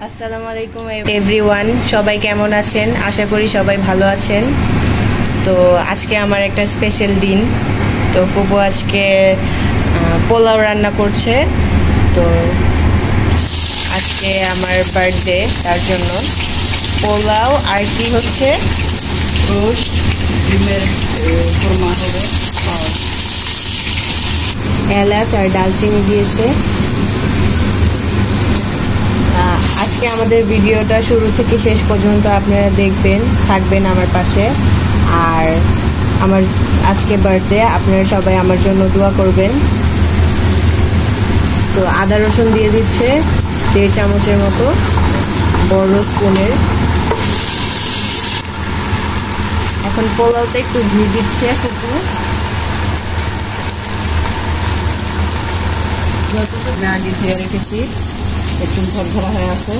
আসসালামু আলাইকুম এভরিওয়ান, সবাই কেমন আছেন? আশা করি সবাই ভালো আছেন। তো আজকে আমার একটা স্পেশাল দিন। তো ফুপু আজকে পোলাও রান্না করছে। তো আজকে আমার বার্থডে, তার জন্য পোলাও আর কি হচ্ছে রোস্ট ডিমের কোরমা হবে। এলাচ আর ডালচিনি দিয়েছে। আজকে আমাদের ভিডিওটা শুরু থেকে শেষ পর্যন্ত আপনারা দেখবেন, থাকবেন আমার পাশে। আর আমার আজকে বার্থডে, আপনারা সবাই আমার জন্য দোয়া করবেন। তো আদা রসুন দিয়ে দিচ্ছে 1.5 চামচের মতো, বড় স্পুনের। এখন পোলাওতে একটু ঘি দিচ্ছে ফুপু। আগে ধুয়ে রেখেছি, একটু ঝরঝরা হয়ে আছে।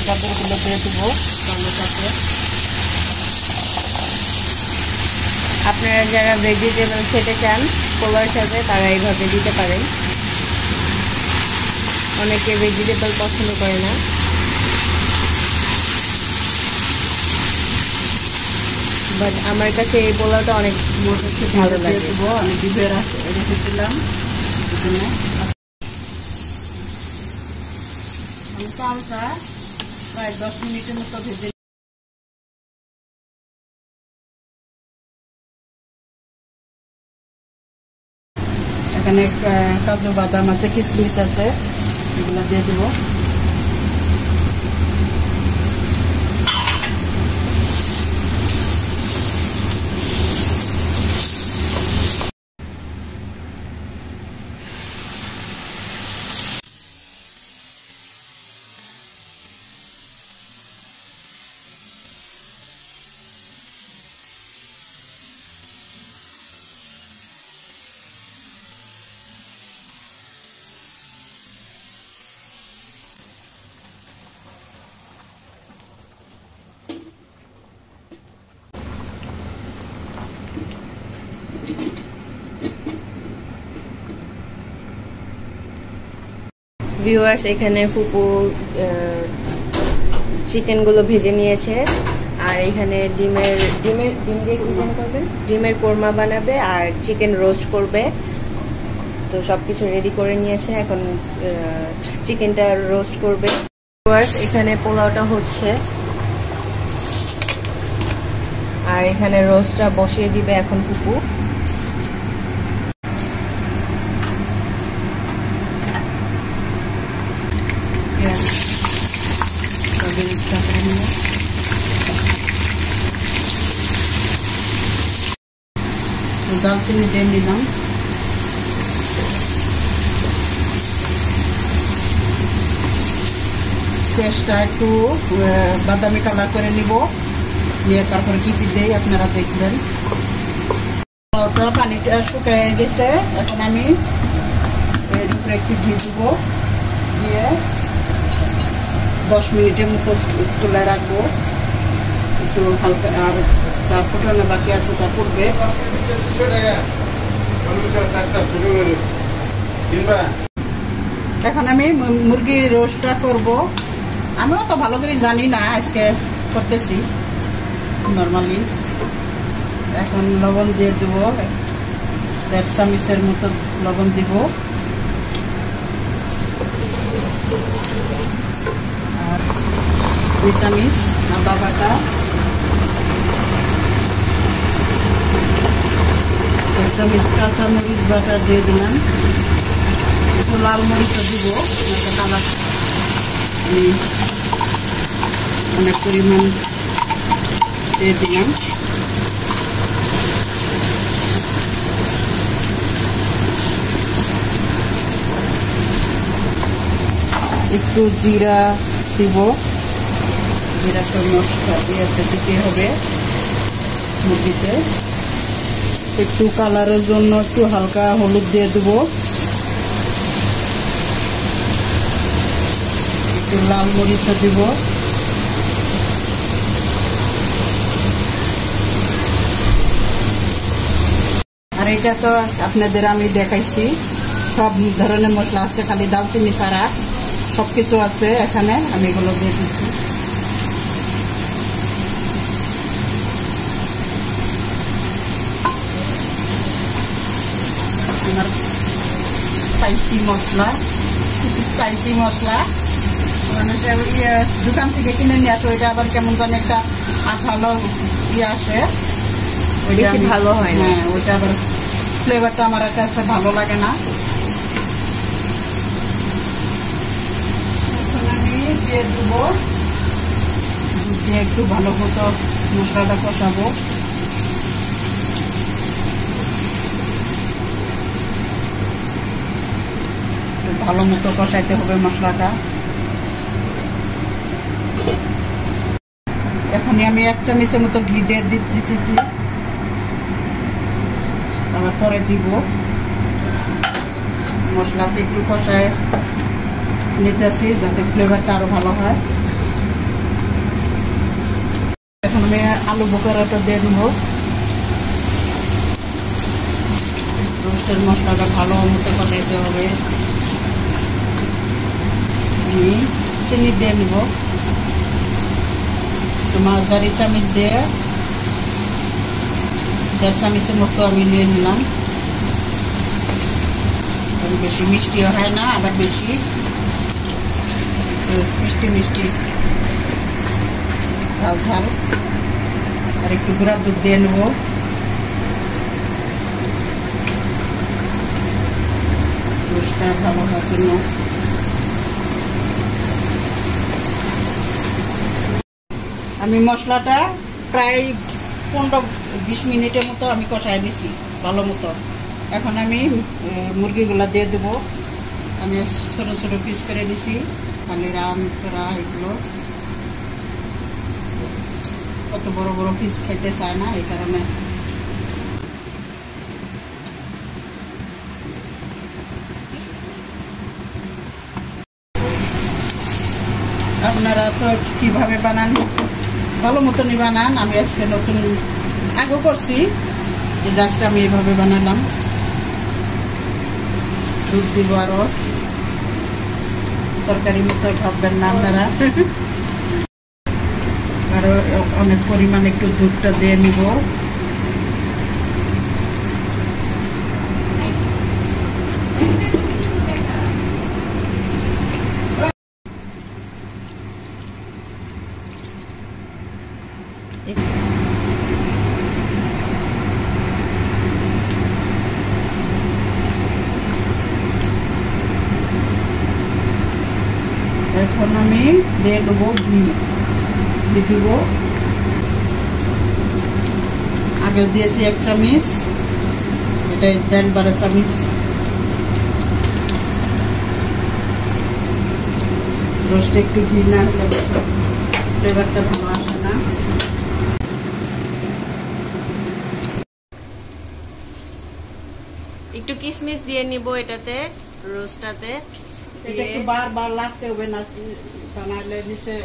গাজরগুলো দিয়ে দেবো রান্নার সাথে। আপনারা যারা ভেজিটেবল খেতে চান পোলাওর সাথে, তারা এইভাবে দিতে পারেন। অনেকে ভেজিটেবল পছন্দ করে না। বাট আমার কাছে এই পোলাওটা অনেক ভালো লাগে। দেবো, আমি ডিমে রেখেছিলাম। চালটা প্রায় 10 মিনিটের মতো ভেজে, এখানে কাজু বাদাম আছে, কিশমিশ আছে, এগুলো দিয়ে দেবো। ভিউয়ার্স, এখানে ফুপু চিকেনগুলো ভেজে নিয়েছে। আর এখানে ডিম দিয়ে কি জানি করবেন, ডিমের কোরমা বানাবে আর চিকেন রোস্ট করবে। তো সব কিছু রেডি করে নিয়েছে, এখন চিকেনটা রোস্ট করবে। ভিউয়ার্স, এখানে পোলাওটা হচ্ছে আর এখানে রোস্টটা বসিয়ে দিবে এখন ফুপু। দালচিনি দিয়ে নিলাম, পেঁয়াজটা একটু বাদামি কালার করে নিব, নিয়ে তারপরে কি কি দেই আপনারা দেখবেন। পানিটা শুকিয়ে গেছে, এখন আমি এর উপরে একটু ঘি দিব, দিয়ে 10 মিনিটের মতো চুলায় রাখবো। একটু হালকা, আর 4 ফুটানো বাকি আছে, তা পড়বে। এখন আমি মুরগি রোস্টটা করব। আমিও তো ভালো করে জানি না, আজকে করতেছি নর্মালি। এখন লবণ দিয়ে দেবো, 1.5 চামচের মতো লবণ দিব। আর 2 চামচ আদা বাটা, 1 চামচ কাঁচা মরিচ বাটা দিয়ে দিলাম। একটু লাল মরিচও দিব, কালার আমি অনেক পরিমাণ দিয়ে দিলাম। একটু জিরা দিব, জিরাটা মশলা দিয়ে দিতে হবে মুরগিতে। একটু কালারের জন্য একটু হালকা হলুদ দিয়ে দেবো, একটু লাল মরিচ দিব, আর এটা তো আপনাদের আমি দেখাইছি, সব ধরনের মশলা আছে, খালি দালচিনি ছাড়া সব কিছু আছে এখানে। আমি এগুলো দিয়ে দিচ্ছি। আমার স্পাইসি মশলা, মানে দোকান থেকে কিনে নিয়ে আসো, ওইটা আবার কেমন জানি একটা আঠালো আসে, বেশি ভালো হয় না। হ্যাঁ, ওইটা আবার ফ্লেভারটা আমার কাছে ভালো লাগে না। এখন আমি দিয়ে দেবো, দুধ দিয়ে একটু ভালো মতো মশলাটা কষাবো। ভালো মতো কষাইতে হবে মশলাটা। এখনই আমি 1 চামচের মতো ঘি দিয়ে দিতেছি, আবার পরে দিব। মশলাতে একটু কষায় নিতেছি যাতে ফ্লেভারটা আরো ভালো হয়। এখন আমি আলু বোখারাটা দিয়ে দেব। রোস্টের মশলাটা ভালো মতো কষাইতে হবে। আমি চিনি দিয়ে নিব, মাঝারি চামচ দিয়ে 1.5 চামচের মতো আমি নিয়ে নিলাম। বেশি মিষ্টিও হয় না, আবার বেশি মিষ্টি ঝাল ঝাল। আর একটু গুঁড়া দুধ দিয়ে নেব। রোস্টটা ভালো হওয়ার জন্য। আমি মশলাটা প্রায় 15-20 মিনিটের মতো আমি কষাই নিছি ভালো মতো। এখন আমি মুরগিগুলা দিয়ে দেবো। আমি ছোট ছোট পিস করে নিছি, খালি রাম করা এগুলো। কত বড় বড় পিস খেতে চায় না, এই কারণে। আপনারা তো কিভাবে বানান, ভালো মতনই বানান। আমি আজকে নতুন আগেও করছি, আজকে আমি এইভাবে বানালাম। দুধ দিব, আরো তরকারি মতো ভাববেন না আপনারা। আরো অনেক পরিমাণ একটু দুধটা দিয়ে নিব। এখন আমি দিয়ে দেবো ঘি দিব। আগে দিয়েছি 1 চামচ, এটা 10-12 চামচ। রোস্টে একটু ঘি না হলে ফ্লেভারটা ভালো আসে না। একটু কিশমিশ দিয়ে নিব এটাতে, রোস্টটাতে। এটা একটু বারবার লাগতে হবে না, বানাইলে নিচে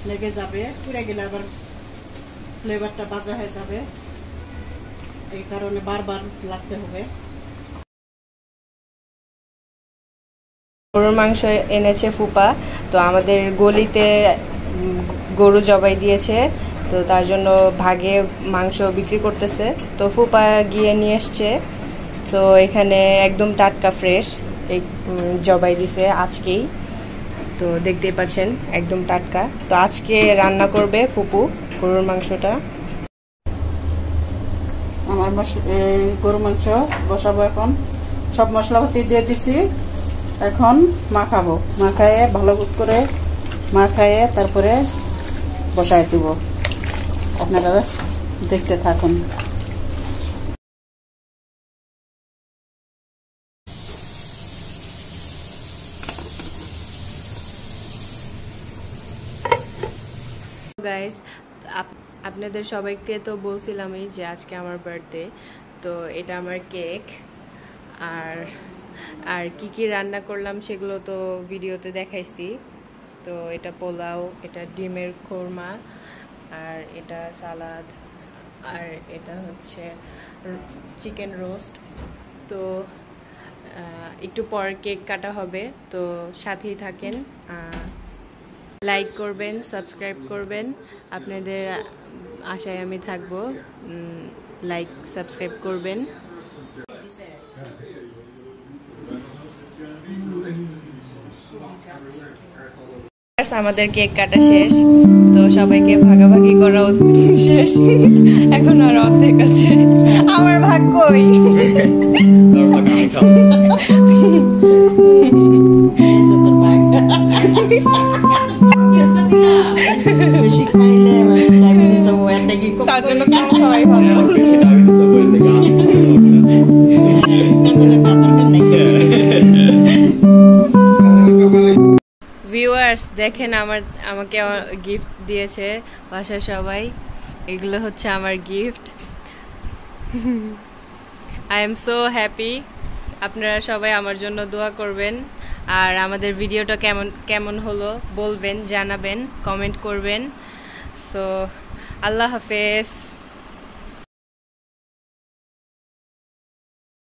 লেগে যাবে, পুড়ে গেলে আবার ফ্লেভারটা বাজা হয়ে যাবে। এই কারণে বারবার লাগতে হবে। গরুর মাংস এনেছে ফুপা, তো আমাদের গলিতে গরু জবাই দিয়েছে, তো তার জন্য ভাগে মাংস বিক্রি করতেছে। তো ফুপা গিয়ে নিয়ে এসছে। তো এখানে একদম টাটকা ফ্রেশ এই জবাই দিছে আজকেই, তো দেখতেই পাচ্ছেন একদম টাটকা। তো আজকে রান্না করবে ফুপু গরুর মাংসটা। আমার গরু মাংস বসাবো এখন। সব মশলাপাতি দিয়ে দিছি, এখন মাখাবো। মাখায়ে ভালো করে মাখায়ে তারপরে বসায় দিব। আপনারা দেখতে থাকুন। গাইস, আপনাদের সবাইকে তো বলছিলামই যে আজকে আমার বার্থডে, তো এটা আমার কেক। আর আর কি কি রান্না করলাম সেগুলো তো ভিডিওতে দেখাইছি। তো এটা পোলাও, এটা ডিমের কোরমা, আর এটা সালাদ, আর এটা হচ্ছে চিকেন রোস্ট। তো একটু পর কেক কাটা হবে, তো সাথেই থাকেন। লাইক করবেন, সাবস্ক্রাইব করবেন, আপনাদের আশায় আমি থাকবো। লাইক সাবস্ক্রাইব করবেন। আমাদের কেক কাটা শেষ, তো সবাইকে ভাগাভাগি করা শেষ, এখন আর অর্ধেক আছে। আমার ভাগ কই? বেশি খাইলে ডায়াবেটিস হবে, এটা কি তার জন্য কম খাওয়াই ভালো। ভিউয়ার্স দেখেন, আমাকে গিফট দিয়েছে বাসার সবাই। এগুলো হচ্ছে আমার gift. I am so happy. আপনারা সবাই আমার জন্য দোয়া করবেন, আর আমাদের ভিডিওটা কেমন হলো বলবেন, জানাবেন, কমেন্ট করবেন। সো আল্লাহ হাফেজ।